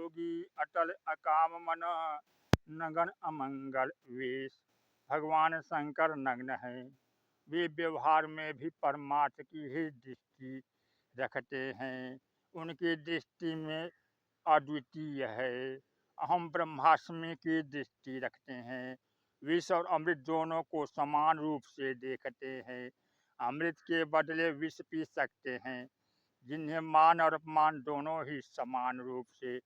योगी अटल अकाम मन नगन अमंगल वेश। भगवान शंकर नग्न है, वे व्यवहार में भी परमार्थ की ही दृष्टि रखते हैं। उनकी दृष्टि में अद्वितीय है। अहम ब्रह्मास्मि की दृष्टि रखते हैं। विष और अमृत दोनों को समान रूप से देखते हैं। अमृत के बदले विष पी सकते हैं, जिन्हें मान और अपमान दोनों ही समान रूप से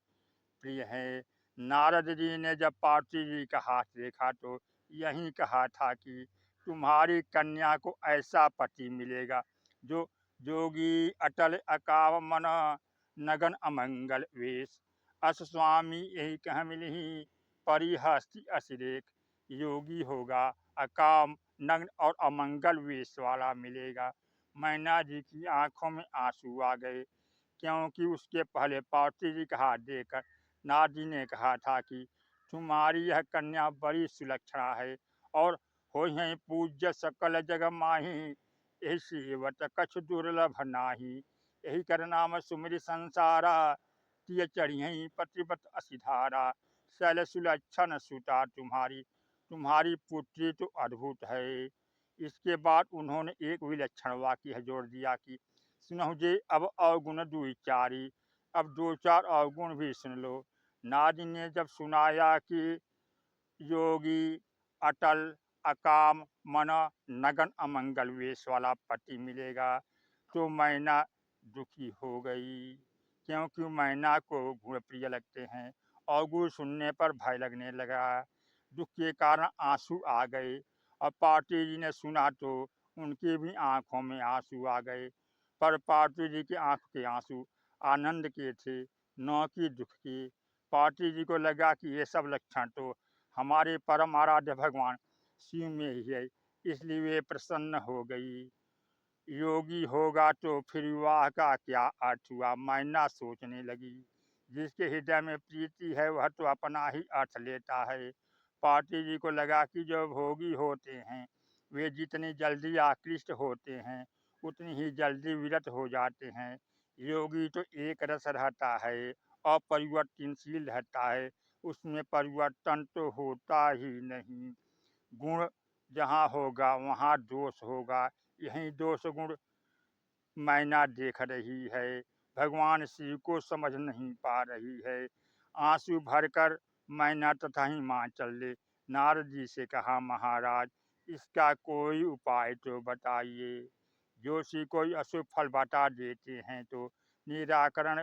प्रिय है। नारद जी ने जब पार्वती जी का हाथ देखा तो यही कहा था कि तुम्हारी कन्या को ऐसा पति मिलेगा जो जोगी अटल अकाव मन नगन अमंगल वेश। अस स्वामी यही कह मिली परिहस्ति असिरेख। योगी होगा, अकाम, नग्न और अमंगल वेश वाला मिलेगा। मैना जी की आंखों में आंसू आ गए, क्योंकि उसके पहले पार्वती जी का हाथ देखकर नारद जी ने कहा था कि तुम्हारी यह कन्या बड़ी सुलक्षणा है और हो ही पूज्य सकल जग माही। यही सेवत कछ दुर्लभ नाही। यही कर नाम सुमिर संसारा, तिय चढ़ियई पतिव्रत असिधारा। शैल सुलक्षण सुता तुम्हारी, तुम्हारी पुत्री तो अद्भुत है। इसके बाद उन्होंने एक विलक्षण वाक्य जोड़ दिया कि सुनहु जे अब अवगुण दुई चारी। अब दो चार अवगुण भी सुन लो। नारद ने जब सुनाया कि योगी अटल अकाम मन नगन अमंगल वेश वाला पति मिलेगा तो मैना दुखी हो गई, क्योंकि मैना को गुण प्रिय लगते हैं। अवगुण सुनने पर भय लगने लगा, दुख के कारण आंसू आ गए। और पार्वती जी ने सुना तो उनकी भी आंखों में आंसू आ गए, पर पार्वती जी की आंख के आंसू आनंद के थे, न कि दुख के। पार्वती जी को लगा कि ये सब लक्षण तो हमारे परम आराध्य भगवान शिव में ही है, इसलिए वे प्रसन्न हो गई। योगी होगा तो फिर विवाह का क्या अर्थ हुआ, मैना सोचने लगी। जिसके हृदय में प्रीति है वह तो अपना ही अर्थ लेता है। पार्वती जी को लगा कि जो भोगी होते हैं वे जितनी जल्दी आकृष्ट होते हैं उतनी ही जल्दी विरत हो जाते हैं। योगी तो एक रस रहता है, अपरिवर्तनशील रहता है, उसमें परिवर्तन तो होता ही नहीं। गुण जहाँ होगा वहाँ दोष होगा, यही दोष गुण मैना देख रही है, भगवान शिव को समझ नहीं पा रही है। आंसू भरकर मैना तथा हिमाचल ने नारद जी से कहा, महाराज इसका कोई उपाय तो बताइए। जोशी कोई अशुभ फल बता देते हैं तो निराकरण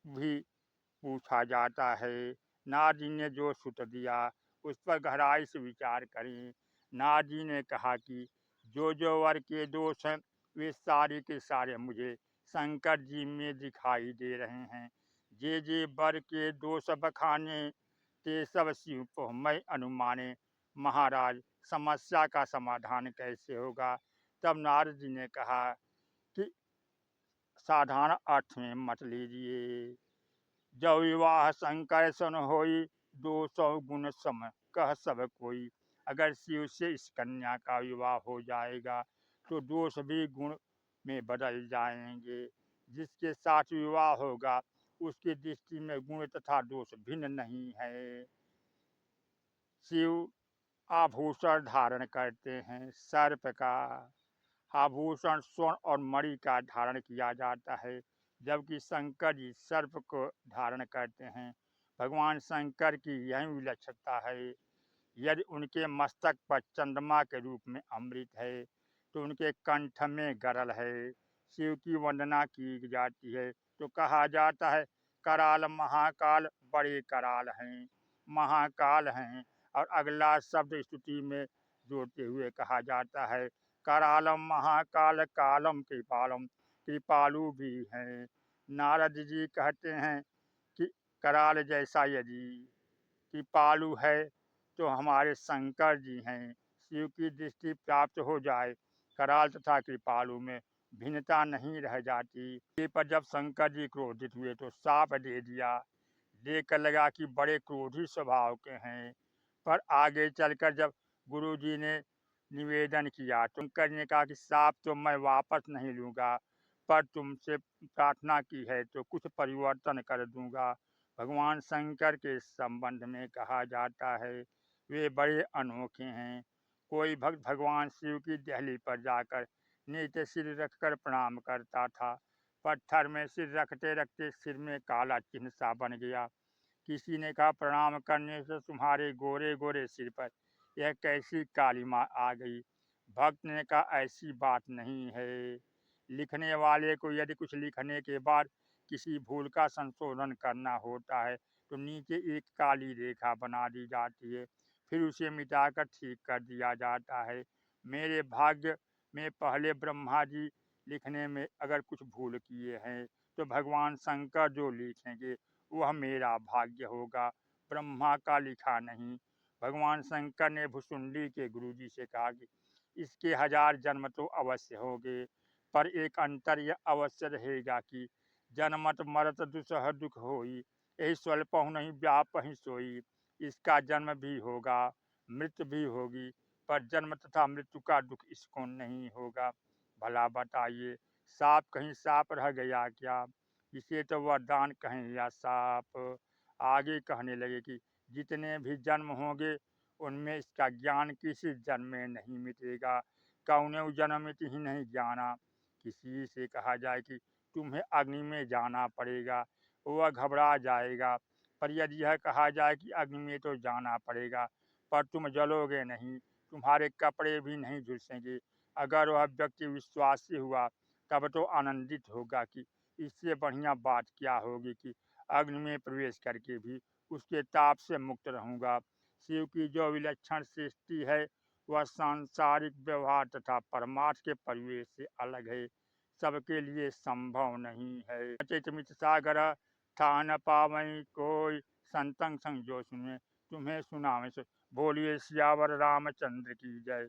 भी पूछा जाता है। नारद जी ने जो सूत्र दिया उस पर गहराई से विचार करें। नारद जी ने कहा कि जो जो वर के दोष हैं वे सारे के सारे मुझे शंकर जी में दिखाई दे रहे हैं। जे जे वर के दोष बखाने ते सब शिव को मैं अनुमाने। महाराज समस्या का समाधान कैसे होगा? तब नारद जी ने कहा कि साधारण अर्थ में मत लीजिए। जब विवाह शंकर सन होई, 200 गुण सम कह सब कोई। अगर शिव से इस कन्या का विवाह हो जाएगा तो दोष भी गुण में बदल जाएंगे। जिसके साथ विवाह होगा उसकी दृष्टि में गुण तथा दोष भिन्न नहीं है। शिव आभूषण धारण करते हैं, सर्प का आभूषण स्वर्ण और मणि का धारण किया जाता है, जबकि शंकर जी सर्प को धारण करते हैं। भगवान शंकर की यही विलक्षणता है। यदि उनके मस्तक पर चंद्रमा के रूप में अमृत है तो उनके कंठ में गरल है। शिव की वंदना की जाती है तो कहा जाता है कराल महाकाल बड़े कराल हैं, महाकाल हैं। और अगला शब्द स्तुति में जोड़ते हुए कहा जाता है करालम महाकाल कालम कृपालम, कृपालु भी हैं। नारद जी कहते हैं कि कराल जैसा यदि कृपालु है तो हमारे शंकर जी हैं। शिव की दृष्टि प्राप्त हो जाए कराल तथा कृपालु में भिन्नता नहीं रह जाती। ये पर जब शंकर जी क्रोधित हुए तो शाप दे दिया। देखकर लगा कि बड़े क्रोधी स्वभाव के हैं, पर आगे चलकर जब गुरु जी ने निवेदन किया तो शंकर ने कहा कि शाप तो मैं वापस नहीं लूँगा, पर तुमसे प्रार्थना की है तो कुछ परिवर्तन कर दूंगा। भगवान शंकर के संबंध में कहा जाता है, वे बड़े अनोखे हैं। कोई भक्त भगवान शिव की देहली पर जाकर नीचे सिर रखकर प्रणाम करता था। पत्थर में सिर रखते रखते सिर में काला चिन्ह सा बन गया। किसी ने कहा, प्रणाम करने से तुम्हारे गोरे गोरे सिर पर यह कैसी काली माँ आ गई? भक्त ने कहा, ऐसी बात नहीं है। लिखने वाले को यदि कुछ लिखने के बाद किसी भूल का संशोधन करना होता है तो नीचे एक काली रेखा बना दी जाती है, फिर उसे मिटाकर ठीक कर दिया जाता है। मेरे भाग्य में पहले ब्रह्मा जी लिखने में अगर कुछ भूल किए हैं तो भगवान शंकर जो लिखेंगे वह मेरा भाग्य होगा, ब्रह्मा का लिखा नहीं। भगवान शंकर ने भुसुंडी के गुरुजी से कहा कि इसके 1000 जन्म तो अवश्य होंगे, पर एक अंतर यह अवश्य रहेगा कि जन्मत मरत दुसह दुख होई, यही स्वल्पहु नहीं व्यापहि सोई। इसका जन्म भी होगा, मृत्यु भी होगी, पर जन्म तथा मृत्यु का दुख इसको नहीं होगा। भला बताइए, सांप कहीं सांप रह गया क्या? इसे तो वरदान कहें या साप। आगे कहने लगे कि जितने भी जन्म होंगे उनमें इसका ज्ञान किसी जन्म में नहीं मिटेगा, कौने जन्म में ही नहीं जाना। किसी से कहा जाए कि तुम्हें अग्नि में जाना पड़ेगा, वह घबरा जाएगा, पर यदि यह कहा जाए कि अग्नि में तो जाना पड़ेगा पर तुम जलोगे नहीं, तुम्हारे कपड़े भी नहीं झुलसेंगे, अगर वह व्यक्ति विश्वासी हुआ तब तो आनंदित होगा कि इससे बढ़िया बात क्या होगी कि अग्नि में प्रवेश करके भी उसके ताप से मुक्त रहूँगा। शिव की जो विलक्षण सृष्टि है वह सांसारिक व्यवहार तथा परमार्थ के परिवेश से अलग है, सबके लिए संभव नहीं है। चितमित सागर था न पावई कोई, संतंग संग जो सुने तुम्हें सुनावे सो। बोलिए सियावर रामचंद्र की जय।